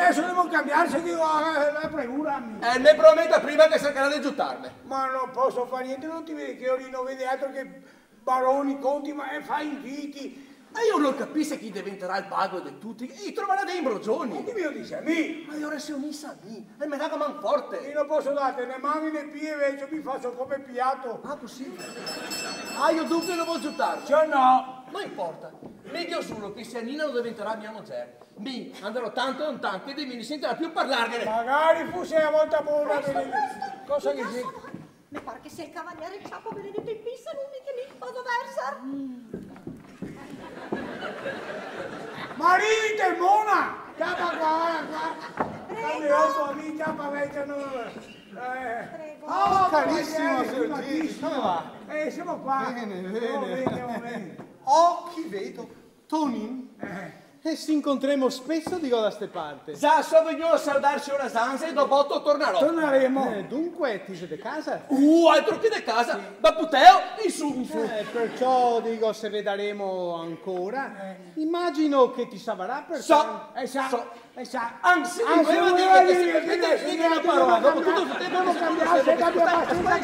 adesso devo cambiare se dico la pregura. Ne prometta prima che cercherà di giuttarmi. Ma non posso fare niente, non ti vedi che io lì non vedi altro che baroni, conti, ma fai inviti. E io non capisco chi diventerà il bago di tutti e troverà dei imbrogioni. Ma chi mi lo dice a me? Ma io resto unissa a me e mi dà man forte. Io non posso dare né mani né pie, invece mi faccio come piatto. Ah, così? Ah, io dunque non voglio giuttarmi. Cioè no. Non importa. Meglio solo che se Nina non diventerà mia moglie. Mi andrò tanto lontano che di me ne sentirà più parlarne. Magari fosse a volta buona. Cosa che sei? Mi pare che sia il cavaliere Ciappo Benedetto in pista, non mi che mi vado versa. Marite, mona! Chiama qua! Prego! Amici, chiama vecchia, Prego. Oh, carissimo Sir Gigi, come va? Siamo qua. Bene, Oh, bene. bene. Oh, chi vedo? Tonin? E si incontremo spesso, dico, da ste parti. Già so io a saldarci una zanza e dopo 8 tornerò. Torneremo. Dunque, ti siete a casa? Altro che da casa, sì. Da Puteo in su. Perciò dico, se vedremo ancora, immagino che ti saprà per So. Anzi, voleva dire che se permette una parola, dopo tutto il tempo devo cambiare, se cambia abbastanza,